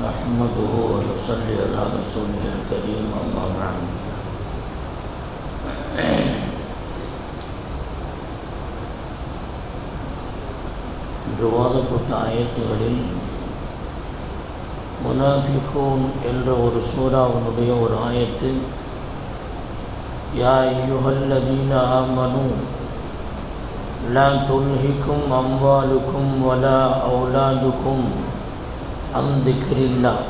نحمده ونصلي على رسوله الكريم أما بعد இன்று ஓதப்பட்ட ஆயத்துகளில் முனாஃபிகூன் என்ற ஒரு சூராவினுடைய ஒரு ஆயத்து யா அய்யுஹல்லதீன ஆமனூ லா துல்ஹிக்கும் அம்வாலுக்கும் வலா அவுலாதுக்கும் அன் திக்ரில்லாஹ்.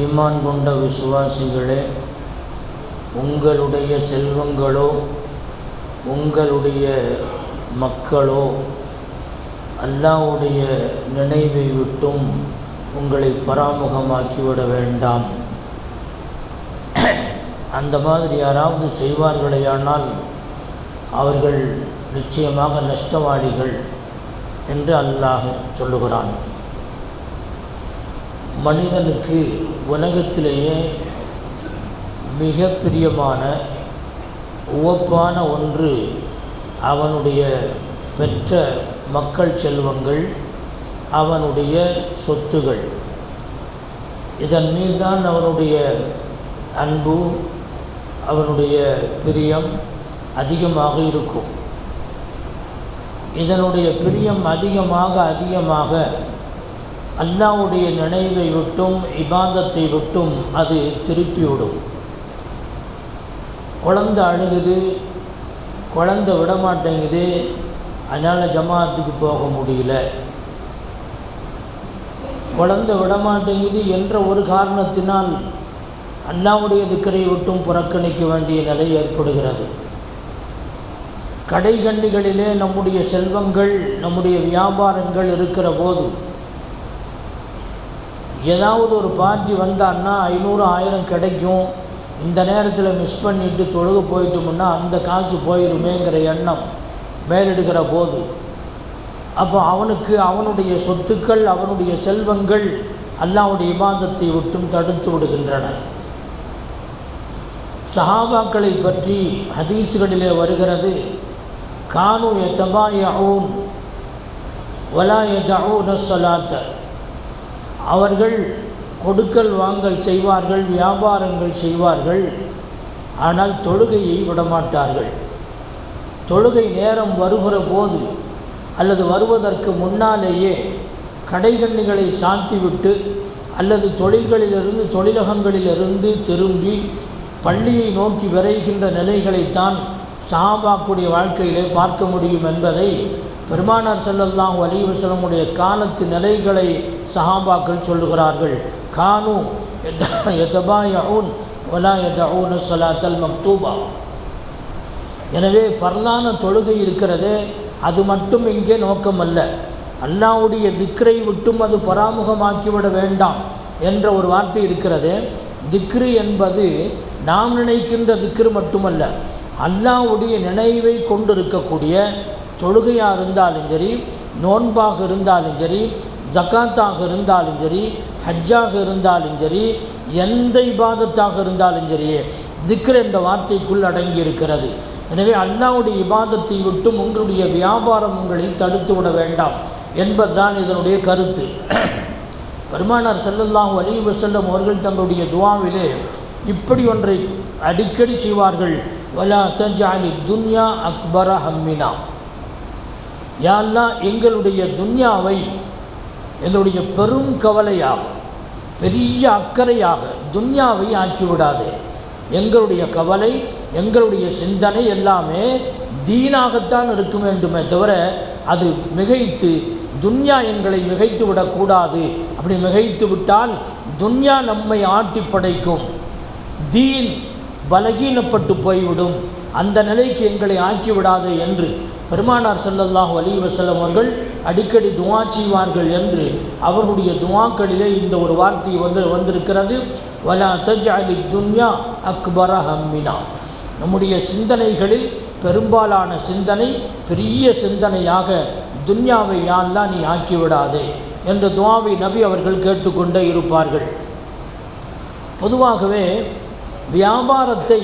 ஈமான் கொண்ட விசுவாசிகளே, உங்களுடைய செல்வங்களோ உங்களுடைய மக்களோ அல்லாஹ்வுடைய நினைவை விட்டும் உங்களை பராமுகமாக்கிவிட வேண்டாம். அந்த மாதிரி யாராவது செய்வார்களேயானால் அவர்கள் நிச்சயமாக நஷ்டவாளிகள் என்று அல்லாஹ் சொல்லுகிறான். மனிதனுக்கு உலகத்திலேயே மிக பிரியமான உவப்பான ஒன்று அவனுடைய பெற்ற மக்கள் செல்வங்கள், அவனுடைய சொத்துகள். இதன் மீதுதான் அவனுடைய அன்பு, அவனுடைய பிரியம் அதிகமாக இருக்கும். இதனுடைய பிரியம் அதிகமாக அல்லாஹ்வுடைய நினைவை விட்டும் இபாதத்தை விட்டும் அது திருப்பிவிடும். குழந்தை அழுகுது, குழந்தை விடமாட்டேங்குது, அதனால் ஜமாத்துக்கு போக முடியல, குழந்தை விடமாட்டேங்குது என்ற ஒரு காரணத்தினால் அல்லாஹ்வுடைய திக்ரை விட்டும் புறக்கணிக்க வேண்டிய நிலை ஏற்படுகிறது. கடைகண்ணிகளிலே நம்முடைய செல்வங்கள், நம்முடைய வியாபாரங்கள் இருக்கிற போது ஏதாவது ஒரு பார்ட்டி வந்தான்னா 500-1000 கிடைக்கும், இந்த நேரத்தில் மிஸ் பண்ணிவிட்டு தொழுக போயிட்டோம்னா அந்த காசு போயிடுமேங்கிற எண்ணம் மேலெடுக்கிற போது அப்போ அவனுக்கு அவனுடைய சொத்துக்கள், அவனுடைய செல்வங்கள் அல்லாஹ்வுடைய இபாதத்தை விட்டும் தடுத்து விடுகின்றன. சஹாபாக்களை பற்றி ஹதீஸ்களிலே வருகிறது, கானு யதபாயஊன் வலா யதஊன ஸலாத்த. அவர்கள் கொடுக்கல் வாங்கல் செய்வார்கள், வியாபாரங்கள் செய்வார்கள், ஆனால் தொழுகையை விடமாட்டார்கள். தொழுகை நேரம் வருகிற போது அல்லது வருவதற்கு முன்னாலேயே கடைகண்ணிகளை சாத்திவிட்டு அல்லது தொழிலகங்களிலிருந்து திரும்பி பள்ளியை நோக்கி விரைகின்ற நிலைகளைத்தான் சஹாபாக்குடைய வாழ்க்கையிலே பார்க்க முடியும் என்பதை பெருமானார் ஸல்லல்லாஹு அலைஹி வஸல்லமுடைய காலத்து நிலைகளை சஹாபாக்கள் சொல்லுகிறார்கள். கானு யதபாயஊன் வலா யதஊன ஸலாத்தல் மக்தூபா. எனவே ஃபர்லான தொழுகை இருக்கிறதே, அது மட்டும் இங்கே நோக்கமல்ல. அல்லாஹ்வுடைய திக்ரை விட்டும் அது பராமுகமாக்கிவிட வேண்டாம் என்ற ஒரு வார்த்தை இருக்கிறது. திக்ரு என்பது நாம் நினைக்கின்ற திக்ரு மட்டுமல்ல, அல்லாஹ்வுடைய நினைவை கொண்டிருக்கக்கூடிய தொழுகையாக இருந்தாலும் சரி, நோன்பாக இருந்தாலும் சரி, ஜக்காத்தாக இருந்தாலும் சரி, ஹஜ்ஜாக இருந்தாலும் சரி, எந்த இபாதத்தாக இருந்தாலும் சரி, திக்ர் என்ற வார்த்தைக்குள் அடங்கி இருக்கிறது. எனவே அல்லாஹ்வுடைய இபாதத்தை விட்டும் உங்களுடைய வியாபாரம் உங்களை தடுத்து விட வேண்டாம் என்பதுதான் இதனுடைய கருத்து. பெருமானார் ஸல்லல்லாஹு அலைஹி வஸல்லம் அவர்கள் தங்களுடைய துஆவிலே இப்படி ஒன்றை அடிக்கடி செய்வார்கள், வலா தஜ்அலி துன்யா அக்பர ஹம்மினா. யா அல்லாஹ், எங்களுடைய துன்யாவை எங்களுடைய பெரும் கவலையாக, பெரிய அக்கறையாக துன்யாவை ஆக்கிவிடாதே. எங்களுடைய கவலை, எங்களுடைய சிந்தனை எல்லாமே தீனாகத்தான் இருக்க வேண்டுமே தவிர அது மிகைத்து துன்யா எங்களை மிகைத்து விடக்கூடாது. அப்படி மிகைத்து விட்டால் துன்யா நம்மை ஆட்டி படைக்கும், தீன் பலகீனப்பட்டு போய்விடும், அந்த நிலைக்கு எங்களை ஆக்கிவிடாது என்று பெருமானார் ஸல்லல்லாஹு அலைஹி வஸல்லம் அவர்கள் அடிக்கடி துஆ செய்வார்கள் என்று அவர்களுடைய துஆக்களிலே இந்த ஒரு வார்த்தை வந்திருக்கிறது, வலா தஜ்அலி துன்யா அக்பர ஹம்மினா. நம்முடைய சிந்தனைகளில் பெரும்பாலான சிந்தனை பெரிய சிந்தனையாக துன்யாவை யா அல்லாஹ் நீ ஆக்கிவிடாதே என்ற துஆவை நபி அவர்கள் கேட்டுக்கொண்டே இருப்பார்கள். பொதுவாகவே வியாபாரத்தை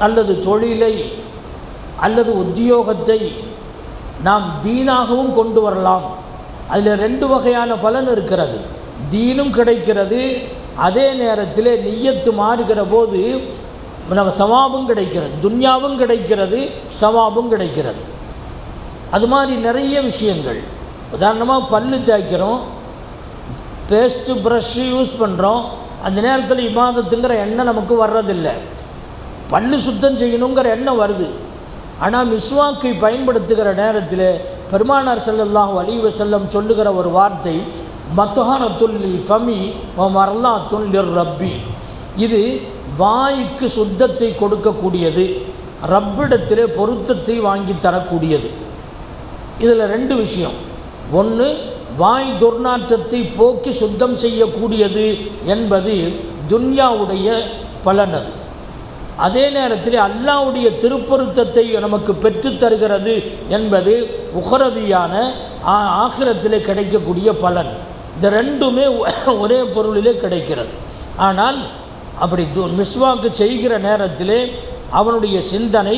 அல்லது தொழிலை அல்லது உத்தியோகத்தை நாம் தீனாகவும் கொண்டு வரலாம். அதில் ரெண்டு வகையான பலன் இருக்கிறது. தீனும் கிடைக்கிறது, அதே நேரத்தில் நிய்யத்து மாறுகிற போது நம்ம சவாபும் கிடைக்கிறது, துன்யாவும் கிடைக்கிறது, சவாபும் கிடைக்கிறது. அது மாதிரி நிறைய விஷயங்கள். உதாரணமாக பல்லு தேய்க்கிறோம், பேஸ்ட்டு ப்ரஷ்ஷு யூஸ் பண்ணுறோம், அந்த நேரத்தில் இபாதத்துங்கிற எண்ணம் நமக்கு வர்றதில்லை. பல்லு சுத்தம் செய்யணுங்கிற எண்ணம் வருது. ஆனால் மிஸ்வாக்கை பயன்படுத்துகிற நேரத்தில் பெருமானார் ஸல்லல்லாஹு அலைஹி வஸல்லம் சொல்லுகிற ஒரு வார்த்தை மத்ஹரத்துல் லில் ஃபமி வ மர்லாத்துல் லிர் ரப்பி. இது வாய்க்கு சுத்தத்தை கொடுக்கக்கூடியது, ரப்பிடத்திலே பொருத்தத்தை வாங்கி தரக்கூடியது. இதில் ரெண்டு விஷயம். ஒன்று, வாய் துர்நாற்றத்தை போக்கி சுத்தம் செய்யக்கூடியது என்பது துன்யாவுடைய பலன். அது அதே நேரத்தில் அல்லாஹ்வுடைய திருப்பொருத்தத்தை நமக்கு பெற்றுத்தருகிறது என்பது உஹரவியான ஆகிரத்திலே கிடைக்கக்கூடிய பலன். இந்த ரெண்டுமே ஒரே பொருளிலே கிடைக்கிறது. ஆனால் அப்படி மிஸ்வாக்கு செய்கிற நேரத்திலே அவனுடைய சிந்தனை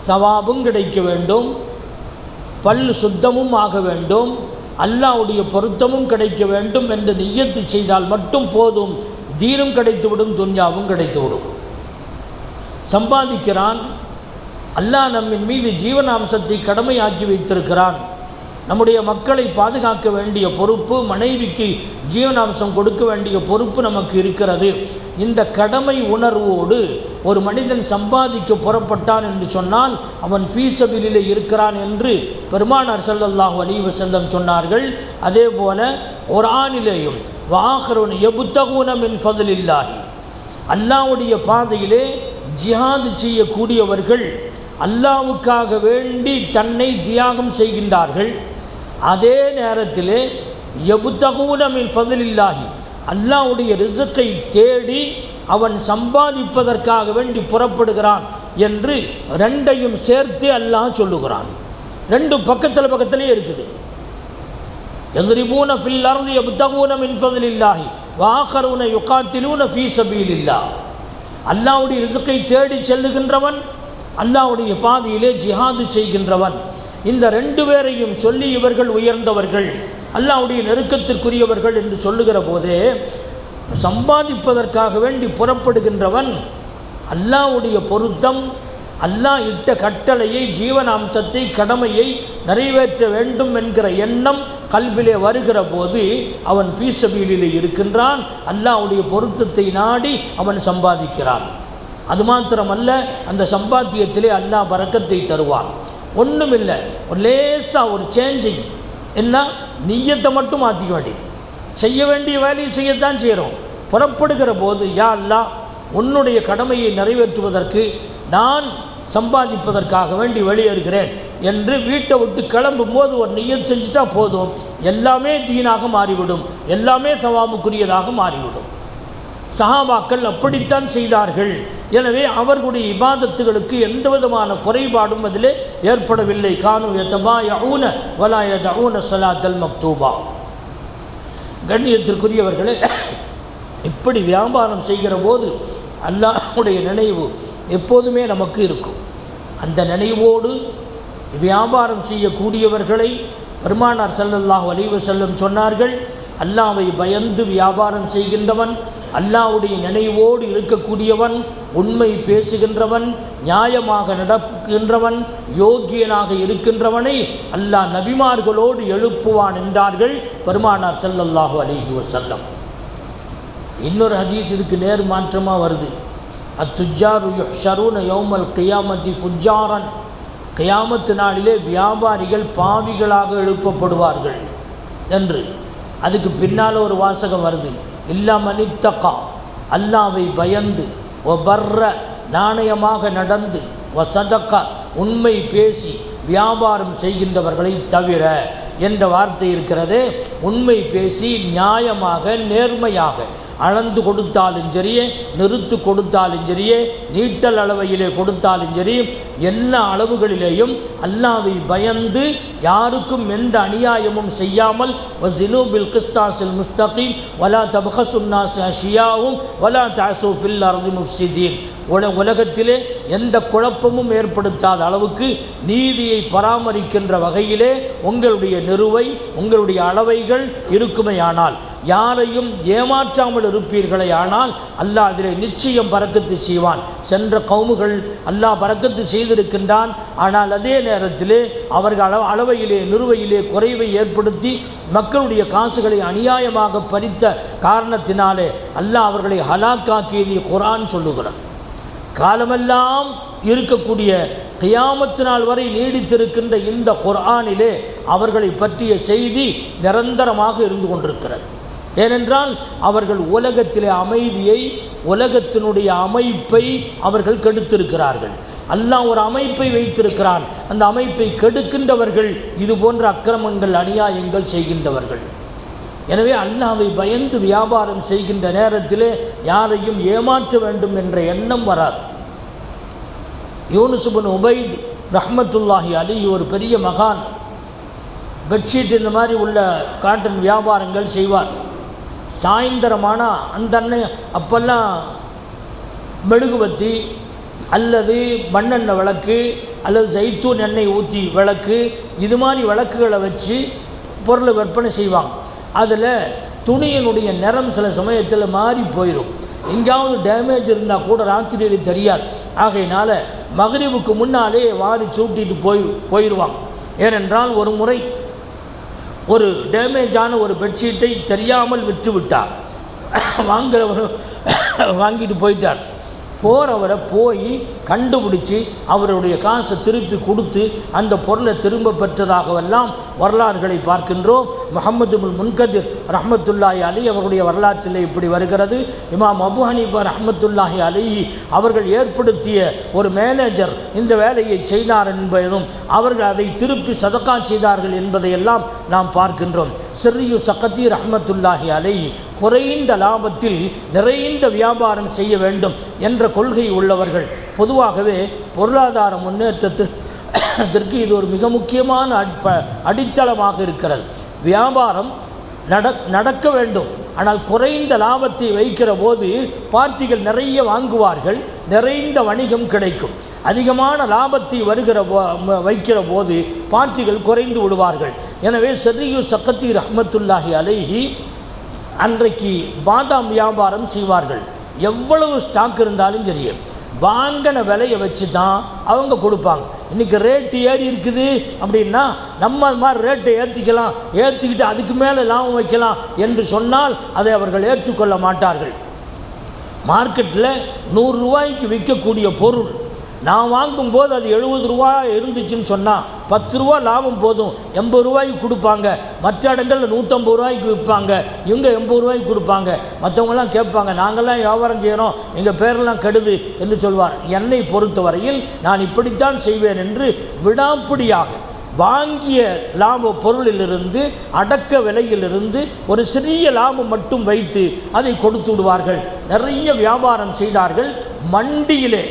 சவாபும் கிடைக்க வேண்டும், பல் சுத்தமும் ஆக வேண்டும், அல்லாஹ்வுடைய பொருத்தமும் கிடைக்க வேண்டும் என்று நிய்யத்து செய்தால் மட்டும் போதும். தீனும் கிடைத்துவிடும், துன்யாவும் கிடைத்துவிடும். சம்பாதிக்கிறான், அல்லாஹ் நம்மின் மீது ஜீவனாம்சத்தை கடமையாக்கி வைத்திருக்கிறான். நம்முடைய மக்களை பாதுகாக்க வேண்டிய பொறுப்பு, மனைவிக்கு ஜீவனாம்சம் கொடுக்க வேண்டிய பொறுப்பு நமக்கு இருக்கிறது. இந்த கடமை உணர்வோடு ஒரு மனிதன் சம்பாதிக்க புறப்பட்டான் என்று சொன்னால் அவன் ஃபீஸபிலிலே இருக்கிறான் என்று பெருமானார் ஸல்லல்லாஹு அலைஹி வஸல்லம் சொன்னார்கள். அதே போல குர்ஆனிலேயும் வாஹிருன் யப்தகூன மின் ஃபத்லில்லாஹி, அல்லாஹ்வுடைய பாதையிலே ஜிஹாது செய்யக்கூடியவர்கள் அல்லாஹ்வுக்காக வேண்டி தன்னை தியாகம் செய்கின்றார்கள். அதே நேரத்திலே யப்தகூன மின் ஃபத்லில்லாஹி, அல்லாஹ்வுடைய ரிஸ்கை தேடி அவன் சம்பாதிப்பதற்காக வேண்டி புறப்படுகிறான் என்று ரெண்டையும் சேர்த்து அல்லாஹ் சொல்லுகிறான். ரெண்டு பக்கத்திலே இருக்குது. யத்ரிபூன ஃபில் அர்தி யப்தகூன மின் ஃபத்லில்லாஹி வஆகரூன யுகாத்திலூன ஃபீ ஸபீலில்லாஹ். அல்லாஹ்வுடைய ரிஸ்கை தேடி செல்லுகின்றவன், அல்லாஹ்வுடைய பாதையிலே ஜிஹாது செய்கின்றவன். இந்த ரெண்டு பேரையும் சொல்லி இவர்கள் உயர்ந்தவர்கள், அல்லாஹ்வுடைய நெருக்கத்திற்குரியவர்கள் என்று சொல்லுகிற போதே சம்பாதிப்பதற்காக வேண்டி புறப்படுகின்றவன் அல்லாஹ்வுடைய பொருத்தம், அல்லாஹ் இட்ட கட்டளையை, ஜீவனாம்சத்தை, கடமையை நிறைவேற்ற வேண்டும் என்கிற எண்ணம் கல்விலே வருகிற போது அவன் ஃபீஸபீலிலே இருக்கின்றான். அல்லாஹ்வுடைய பொருத்தத்தை நாடி அவன் சம்பாதிக்கிறான். அது மாத்திரமல்ல, அந்த சம்பாத்தியத்திலே அல்லாஹ் பரக்கத்தை தருவான். ஒன்றும் இல்லை, ஒரு லேசாக ஒரு சேஞ்சிங். என்ன, நிய்யத்தை மட்டும் மாற்றிக்க வேண்டியது. செய்ய வேண்டிய வேலையை செய்யத்தான் செய்கிறோம். புறப்படுகிற போது யா அல்லாஹ், உன்னுடைய கடமையை நிறைவேற்றுவதற்கு நான் சம்பாதிப்பதற்காக வேண்டி வெளியேறுகிறேன் என்று வீட்டை விட்டு கிளம்பும் போது ஒரு நிய்யத் செஞ்சுட்டா போதும், எல்லாமே தீனாக மாறிவிடும், எல்லாமே சவாபுக்குரியதாக மாறிவிடும். சஹாபாக்கள் அப்படித்தான் செய்தார்கள். எனவே அவர்களுடைய இபாதத்துகளுக்கு எந்த விதமான குறைபாடும் அதிலே ஏற்படவில்லை. கானு யதபாயஊன வலா யதஊன ஸலாத்தல் மக்தூபா. கண்ணியத்திற்குரியவர்களே, இப்படி வியாபாரம் செய்கிற போது அல்லாஹ்வுடைய நினைவு எப்போதுமே நமக்கு இருக்கும். அந்த நினைவோடு வியாபாரம் செய்யக்கூடியவர்களை பெருமானார் ஸல்லல்லாஹு அலைஹி வஸல்லம் சொன்னார்கள், அல்லாஹ்வை பயந்து வியாபாரம் செய்கின்றவன், அல்லாஹ்வுடைய நினைவோடு இருக்கக்கூடியவன், உண்மை பேசுகின்றவன், நியாயமாக நடக்கின்றவன், யோக்கியனாக இருக்கின்றவனை அல்லாஹ் நபிமார்களோடு எழுப்புவான் என்றார்கள் பெருமானார் ஸல்லல்லாஹு அலைஹி வஸல்லம். இன்னொரு ஹதீஸ் இதுக்கு நேர் மாற்றமாக வருது. அத்துஜாரு யுஹ்ஷரூன யௌமல் கியாமத்தி ஃபுஜ்ஜாரன், கியாமத்து நாளிலே வியாபாரிகள் பாவிகளாக எழுப்பப்படுவார்கள் என்று. அதுக்கு பின்னால் ஒரு வாசகம் வருது, இல்லா மனித்தகா, அல்லாவை பயந்து, ஒ பர்ர நாணயமாக நடந்து, ஒ சதக்கா உண்மை பேசி வியாபாரம் செய்கின்றவர்களை தவிர என்ற வார்த்தை இருக்கிறது. உண்மை பேசி நியாயமாக நேர்மையாக அளந்து கொடுத்தாலும் சரியே, நிறுத்து கொடுத்தாலும் சரியே, நீட்டல் அளவையிலே கொடுத்தாலும் சரி, எல்லா அளவுகளிலேயும் அல்லாஹ்வை பயந்து யாருக்கும் எந்த அநியாயமும் செய்யாமல் வஸினு பில் கிஸ்தாஸில் முஸ்தகீம் வலா தப்கஸுன் நாஸ அஷ்யாஹும் வலா தஅஸூ ஃபில் அர்தி முஃப்ஸிதீன். உலகத்திலே எந்த குழப்பமும் ஏற்படுத்தாத அளவுக்கு நீதியை பராமரிக்கின்ற வகையிலே உங்களுடைய நிறுவை, உங்களுடைய அளவைகள் இருக்குமேயானால் யாரையும் ஏமாற்றாமல் இருப்பீர்களே ஆனால் அல்லாஹ் அதிலே நிச்சயம் பரக்கத்து செய்வான். சென்ற கவுமுகள் அல்லாஹ் பரக்கத்து செய்திருக்கின்றான். ஆனால் அதே நேரத்திலே அவர்கள் அளவையிலே நிறுவையிலே குறைவை ஏற்படுத்தி மக்களுடைய காசுகளை அநியாயமாக பறித்த காரணத்தினாலே அல்லாஹ் அவர்களை ஹலாக்காக்கியதை குர்ஆன் சொல்லுகிறது. காலமெல்லாம் இருக்கக்கூடிய கியாமத்து நாள் வரை நீடித்திருக்கின்ற இந்த குர்ஆனிலே அவர்களை பற்றிய செய்தி நிரந்தரமாக இருந்து கொண்டிருக்கிறது. ஏனென்றால் அவர்கள் உலகத்திலே அமைதியை, உலகத்தினுடைய அமைப்பை அவர்கள் கெடுத்திருக்கிறார்கள். அல்லாஹ் ஒரு அமைப்பை வைத்திருக்கிறான். அந்த அமைப்பை கெடுக்கின்றவர்கள் இது போன்ற அக்கிரமங்கள் அநியாயங்கள் செய்கின்றவர்கள். எனவே அல்லாஹ்வை பயந்து வியாபாரம் செய்கின்ற நேரத்திலே யாரையும் ஏமாற்ற வேண்டும் என்ற எண்ணம் வராது. யூனுஸ் இப்னு உபைத் ரஹ்மத்துல்லாஹி அலைஹி ஒரு பெரிய மகான். பெட்ஷீட் இந்த மாதிரி உள்ள காட்டன் வியாபாரங்கள் செய்வார். சாயந்தரமானா அந்த அண்ணன் அப்பெல்லாம் மெழுகுவத்தி அல்லது மண்ணெண்ணெய் விளக்கு அல்லது ஜைத்தூன் எண்ணெய் ஊற்றி விளக்கு இது மாதிரி விளக்குகளை வச்சு பொருளை விற்பனை செய்வாங்க. அதில் துணியினுடைய நிறம் சில சமயத்தில் மாறி போயிடும். எங்கேயாவது டேமேஜ் இருந்தால் கூட ராத்திரியில் தெரியாது. ஆகையினால மக்ரிபுக்கு முன்னாலே வாரி சூட்டிட்டு போயிடுவாங்க. ஏனென்றால் ஒரு முறை ஒரு டேமேஜான ஒரு பெட்ஷீட்டை தெரியாமல் விற்று விட்டார். வாங்குறவர் வாங்கிட்டு போயிட்டார். போகிறவரை போய் கண்டுபிடிச்சி அவருடைய காசை திருப்பி கொடுத்து அந்த பொருளை திரும்ப பெற்றதாகவெல்லாம் வரலாறுகளை பார்க்கின்றோம். முஹம்மது இப்னுல் முன்கதிர் ரஹ்மத்துல்லாஹி அலைஹி அவருடைய வரலாற்றில் இப்படி வருகிறது. இமாம் அபு ஹனீஃபா ரஹ்மத்துல்லாஹி அலைஹி அவர்கள் ஏற்படுத்திய ஒரு மேனேஜர் இந்த வேலையை செய்தார் என்பதும் அவர்கள் அதை திருப்பி சதகா செய்தார்கள் என்பதையெல்லாம் நாம் பார்க்கின்றோம். சிர்ரியு சகதி ரஹ்மத்துல்லாஹி அலைஹி குறைந்த லாபத்தில் நிறைந்த வியாபாரம் செய்ய வேண்டும் என்ற கொள்கை உள்ளவர்கள். பொதுவாகவே பொருளாதார முன்னேற்றத்திற்கு இது ஒரு மிக முக்கியமான அடித்தளமாக இருக்கிறது. வியாபாரம் நடக்க வேண்டும். ஆனால் குறைந்த லாபத்தை வைக்கிற போது பார்ட்டிகள் நிறைய வாங்குவார்கள், நிறைந்த வணிகம் கிடைக்கும். அதிகமான லாபத்தை வைக்கிற போது பார்ட்டிகள் குறைந்து விடுவார்கள். எனவே சிர்ரியு சகதி ரஹ்மத்துல்லாஹி அலைஹி அன்றைக்கு பாதாம் வியாபாரம் செய்வார்கள். எவ்வளவு ஸ்டாக் இருந்தாலும் சரி வாங்கின விலையை வச்சு தான் அவங்க கொடுப்பாங்க. இன்றைக்கி ரேட்டு ஏறி இருக்குது அப்படின்னா நம்ம அது மாதிரி ரேட்டை ஏற்றிக்கிட்டு அதுக்கு மேலே லாபம் வைக்கலாம் என்று சொன்னால் அதை அவர்கள் ஏற்றுக்கொள்ள மாட்டார்கள். மார்க்கெட்டில் 100 ரூபாய்க்கு விற்கக்கூடிய பொருள் நான் வாங்கும்போது அது 70 ரூபா இருந்துச்சுன்னு சொன்னால் 10 ரூபா லாபம் போதும், 80 ரூபாய்க்கு கொடுப்பாங்க. மற்ற இடங்களில் 150 ரூபாய்க்கு விற்பாங்க, இவங்க 80 ரூபாய்க்கு கொடுப்பாங்க. மற்றவங்களாம் கேட்பாங்க, நாங்கள்லாம் வியாபாரம் செய்கிறோம், எங்கள் பேரெல்லாம் கெடுது என்று சொல்வார். என்னை பொறுத்தவரையில் நான் இப்படித்தான் செய்வேன் என்று விடாப்பிடியாக வாங்கிய லாப பொருளிலிருந்து அடக்க விலையிலிருந்து ஒரு சிறிய லாபம் மட்டும் வைத்து அதை கொடுத்து விடுவார்கள். நிறைய வியாபாரம் செய்தார்கள். மண்டியிலே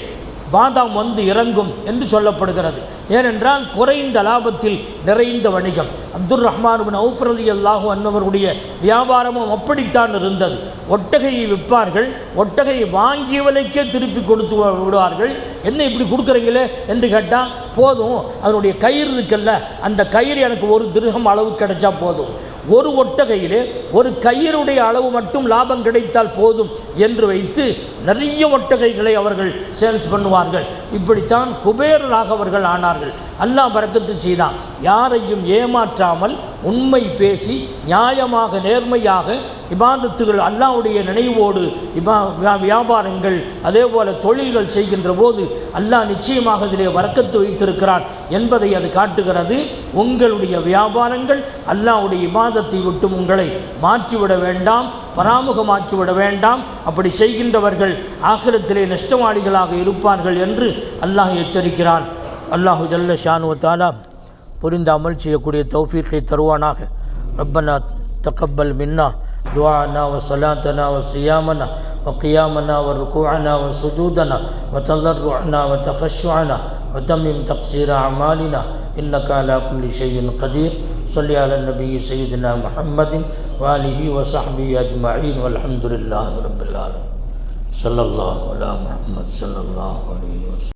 பாதாம் வந்து இறங்கும் என்று சொல்லப்படுகிறது. ஏனென்றால் குறைந்த லாபத்தில் நிறைந்த வணிகம். அப்துர் ரஹ்மான் இப்னு அவுஃப் ரலியல்லாஹு அன்ஹு அவருடைய வியாபாரமும் அப்படித்தான் இருந்தது. ஒட்டகையை விற்பார்கள், ஒட்டகையை வாங்கிய விலைக்கே திருப்பி கொடுத்து விடுவார்கள். என்ன இப்படி கொடுக்குறீங்களே என்று கேட்டால், போதும் அதனுடைய கயிறு இருக்குல்ல, அந்த கயிறு எனக்கு 1 திர்ஹம் அளவு கிடைச்சா போதும், ஒரு ஒட்டகையிலே ஒரு கயிறுடைய அளவு மட்டும் லாபம் கிடைத்தால் போதும் என்று வைத்து நிறைய ஒட்டகைகளை அவர்கள் சேல்ஸ் பண்ணுவார்கள். இப்படித்தான் குபேரராக அவர்கள் ஆனார்கள். அல்லாஹ் பரக்கத்து செய்தான். யாரையும் ஏமாற்றாமல் உண்மை பேசி நியாயமாக நேர்மையாக இபாதத்துகள் அல்லாஹ்வுடைய நினைவோடு வியாபாரங்கள் அதே போல தொழில்கள் செய்கின்ற போது அல்லாஹ் நிச்சயமாக இதிலே பரக்கத்து வைத்திருக்கிறான் என்பதை அது காட்டுகிறது. உங்களுடைய வியாபாரங்கள் அல்லாஹ்வுடைய இபாதத்தை விட்டு உங்களை மாற்றிவிட வேண்டாம், பராமுகமாக்கிவிட வேண்டாம். அப்படி செய்கின்றவர்கள் ஆகிரத்திலே நஷ்டவாளிகளாக இருப்பார்கள் என்று அல்லாஹ் எச்சரிக்கிறான். அல்லாஹு ஜல்ல ஷானு வ தஆலா புரிந்து அமல் செய்யக்கூடிய தௌஃபீக்கை தருவானாக. ரப்பனா தகப்பல் மின்னா துஆனா வ ஸலாத்தனா வ ஸியாமனா வ கியாமனா வ ருகூஅனா வ சுஜூதனா வ தலர்ருஅனா வ தகஷ்ஷுஅனா வ தம்மிம் தக்ஸீர அமாலினா இன்னக அலா குல்லி ஷைஇன் கதீர். ஸல்லி அலா நபி சய்யிதினா முஹம்மதின் வ ஆலிஹி வ ஸஹ்பிஹி அஜ்மஈன் வல்ஹம்துலில்லாஹி ரப்பில் ஆலமீன். ஸல்லல்லாஹு அலா முஹம்மத் ஸல்லல்லாஹு அலைஹி வஸல்லம்.